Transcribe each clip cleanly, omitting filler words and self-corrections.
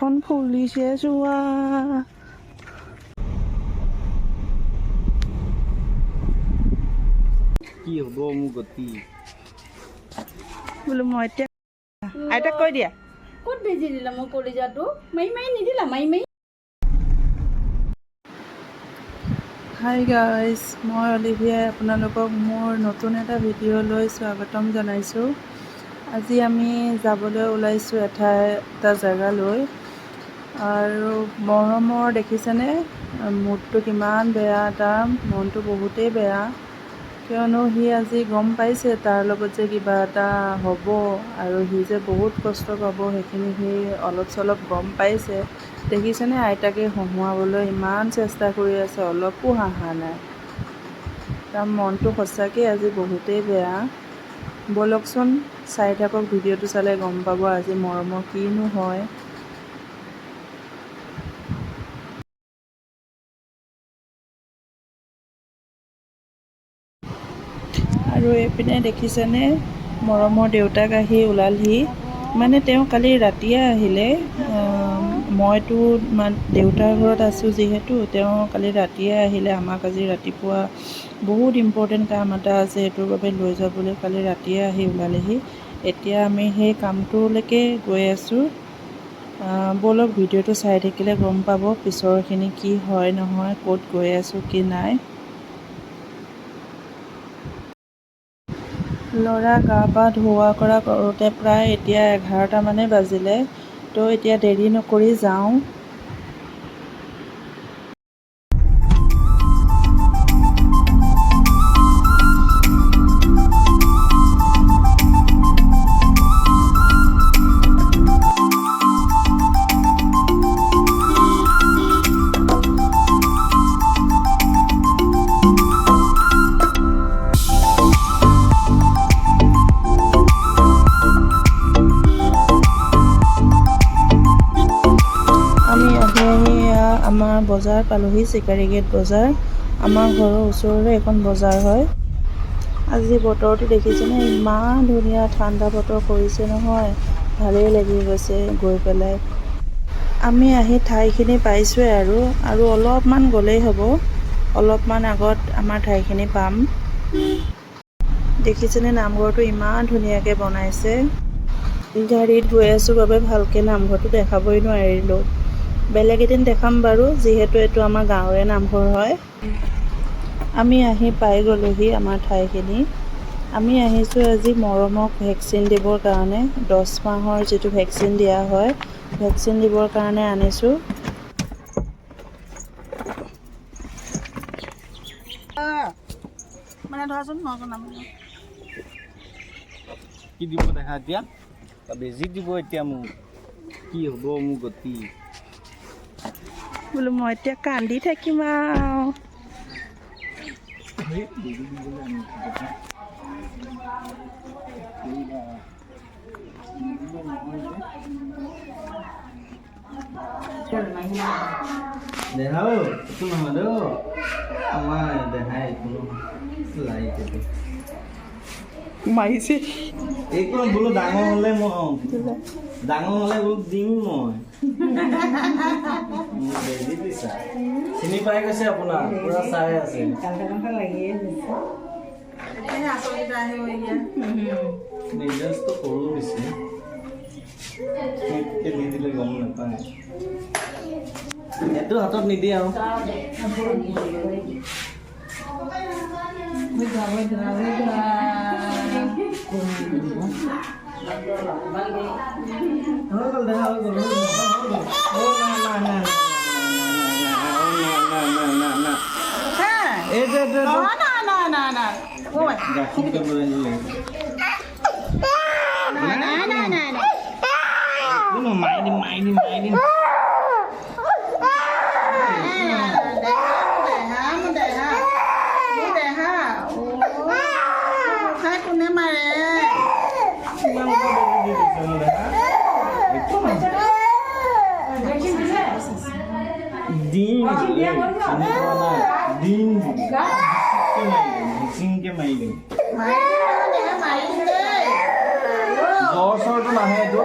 এখন ফুলিছে যোৱা কি হ'ব মোৰ গতি বোলো মই এতিয়া আইতাক কৈ দিয়া ক'ত বেজি দিলা মোৰ কলিজাটো মাৰি মাৰি নিদিলা মাৰি মাৰি হাই গাইজ মই অলিভিয়াই আপোনালোকক মোৰ নতুন এটা ভিডিঅ'লৈ স্বাগতম জনাইছোঁ। আজি আমি যাবলৈ ওলাইছোঁ এটা জেগালৈ আৰু মৰমৰ দেখিছেনে মুডটো কিমান বেয়া, তাৰ মনটো বহুতেই বেয়া কিয়নো সি আজি গম পাইছে তাৰ লগত যে কিবা এটা হ'ব আৰু সি যে বহুত কষ্ট পাব সেইখিনি সি অলপ চলপ গম পাইছে। দেখিছেনে আইতাকে হহুৱাবলৈ ইমান চেষ্টা কৰি আছে, অলপো হাঁহা নাই। তাৰ মনটো সঁচাকৈ আজি বহুতেই বেয়া। ব'লকচোন চাই থাকক, ভিডিঅ'টো চালে গম পাব আজি মৰমৰ কিনো হয়। আৰু এইপিনে দেখিছেনে মৰমৰ দেউতাক আহি ওলালহি, মানে তেওঁ কালি ৰাতিয়ে আহিলে। মইতো দেউতাৰ ঘৰত আছোঁ যিহেতু তেওঁ কালি ৰাতিয়ে আহিলে। আমাক আজি ৰাতিপুৱা বহুত ইম্পৰ্টেণ্ট কাম এটা আছে, সেইটোৰ বাবে লৈ যাবলৈ কালি ৰাতিয়ে আহি ওলালেহি। এতিয়া আমি সেই কামটোলৈকে গৈ আছোঁ। ব'লক ভিডিঅ'টো চাই থাকিলে গম পাব পিছৰখিনি কি হয় নহয়, ক'ত গৈ আছোঁ কি নাই। ল'ৰা গা পা ধোৱা কৰা কৰোঁতে প্ৰায় এতিয়া 11টামানে বাজিলে, তো এতিয়া দেৰি নকৰি যাওঁ। আমাৰ বজাৰ পালোহি, চিকাৰী গেট বজাৰ। আমাৰ ঘৰৰ ওচৰৰে এখন বজাৰ হয়। আজি বতৰটো দেখিছেনে ইমান ধুনীয়া ঠাণ্ডা বতৰ কৰিছে নহয়, ভালেই লাগি গৈছে গৈ পেলাই। আমি আহি ঠাইখিনি পাইছোঁৱে আৰু অলপমান গ'লেই হ'ব, অলপমান আগত আমাৰ ঠাইখিনি পাম। দেখিছেনে নামঘৰটো ইমান ধুনীয়াকৈ বনাইছে। গাড়ীত গৈ আছোঁ বাবে ভালকৈ নামঘৰটো দেখাবই নোৱাৰিলোঁ। বেলেগ এদিন দেখাম বাৰু, যিহেতু এইটো আমাৰ গাঁৱৰে নামঘৰ হয়। আমি আহি পাই গ'লোহি আমাৰ ঠাইখিনি। আমি আহিছোঁ আজি মৰমক ভেকচিন দিবৰ কাৰণে। 10 মাহৰ যিটো ভেকচিন দিয়া হয়, ভেকচিন দিবৰ কাৰণে আনিছোঁ। মানে ধৰাচোন কি দিব দেখা এতিয়া বেজি দিব এতিয়া মোক কি হ'ব মোৰ গতি বোলো মই এতিয়া কান্দি থাকিম আৰু দেখাও একো নহয় দেই আমাৰ দেখাই কোনো লাইট মাৰিছে এইটো বোলো ডাঙৰ হ'লে বোলো দিম মই বেজি দিছা চিনি পাই গৈছে আপোনাৰ পুৰা চাই আছে নিজটো সৰু দিছে দি দিলে গম নাপায় এইটো হাতত নিদিয়ে আৰু কোনে মাৰে Din ke main Zor sor tu nahe tu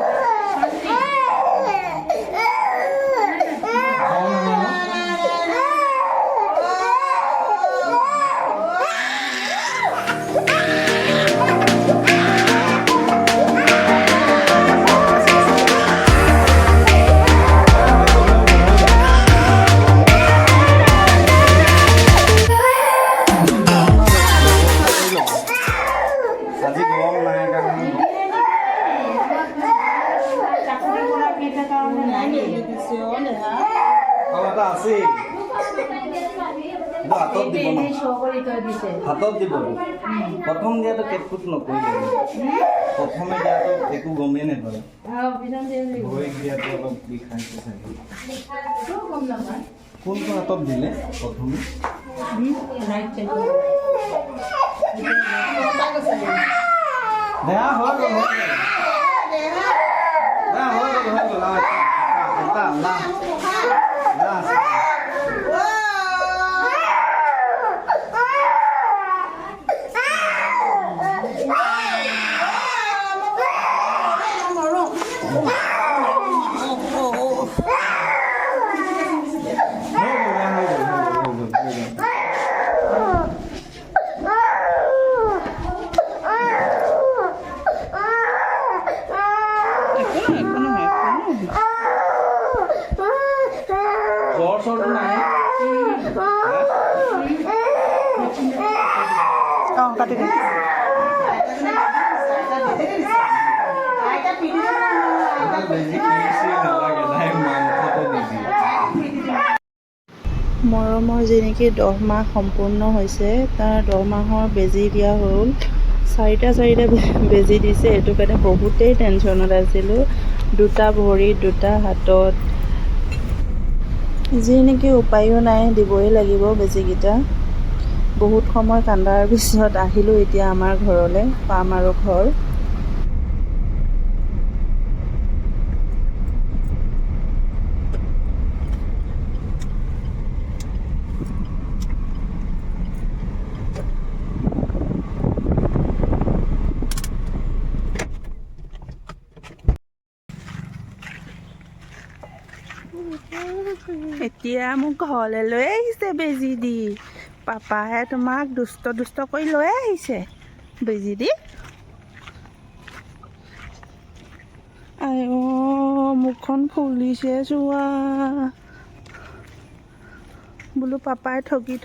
এটা আছেই হাতত দিব ন হাতত দিব প্ৰথম দিয়াটো কেটকুট নকৰিলে প্ৰথমে দিয়াটো একো গমেই নাপালে ভৰি দিয়াটো অলপ বিষাইছে চাগে কোনটো হাতত দিলে প্ৰথমে দেহা হৈ গ'ল জ্বৰ চৰটো নাই কাটি দে মৰমৰ যি নেকি 10 মাহ সম্পূৰ্ণ হৈছে তাৰ 10 মাহৰ বেজী দিয়া হ'ল 4টা বেজী দিছে সেইটো কাৰণে বহুতেই টেনশ্যনত আছিলোঁ 2টা ভৰিত 2টা হাতত যি নেকি উপায়ো নাই দিবই লাগিব বেজীকেইটা বহুত সময় কান্দাৰ পিছত আহিলোঁ এতিয়া আমাৰ ঘৰলৈ পাম আৰু ঘৰ এতিয়া মোক ঘৰলৈ লৈ আহিছে বেজী দি পাপাহে তোমাক দুষ্ট কৰি লৈ আহিছে বেজী দি আই মুখখন ফুলিছে চোৱা বোলো পাপাই ঠগি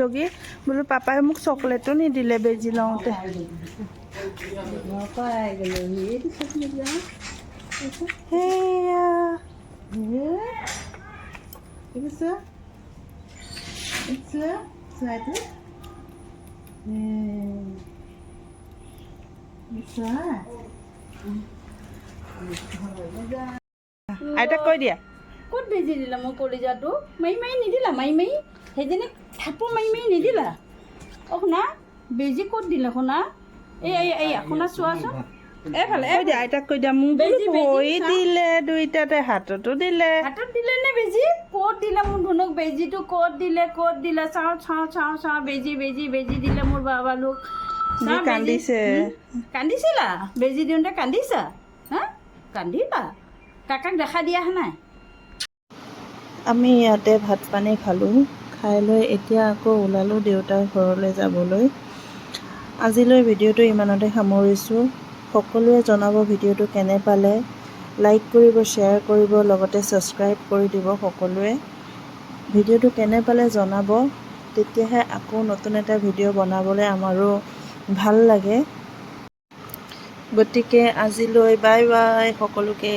বোলো পাপাই মোক চকলেটো নিদিলে বেজী লওঁতে সেয়া আইতাক কৈ দিয়া ক'ত বেজি দিলা মোৰ কলিজাটো মাৰি নিদিলা মাৰি সেইজনী থাপৰ মাৰি নিদিলা অ শুনা বেজি ক'ত দিলে শুনা এই শুনা চোৱাচোন এইফালে কৈ দিয়া আইতাক কৈ দিয়া মোক ভৰি দিলে দুইটাতে হাততো দিলে হাতত দিলে নে বেজি ক'ত দিলে মোৰ ধুনুক বেজিটো ক'ত দিলে চাওঁ বেজি দিলে মোৰ বাবালোক কান্দিছিলা বেজি দিওঁতে কান্দিছা হা কান্দিলা কাকাক দেখা দিয়া নাই আমি ইয়াতে ভাত পানী খালোঁ খাই লৈ এতিয়া আকৌ ওলালোঁ দেউতাৰ ঘৰলৈ যাবলৈ আজিলৈ ভিডিঅ'টো ইমানতে সামৰিছোঁ সকলোৱে জনাব ভিডিঅ'টো কেনে পালে লাইক কৰিব শ্বেয়াৰ কৰিব লগতে ছাবস্ক্ৰাইব কৰি দিব সকলোৱে ভিডিঅ'টো কেনে পালে জনাব তেতিয়াহে আকৌ নতুন এটা ভিডিঅ' বনাবলৈ আমাৰো ভাল লাগে গতিকে আজিলৈ বাই বাই সকলোকে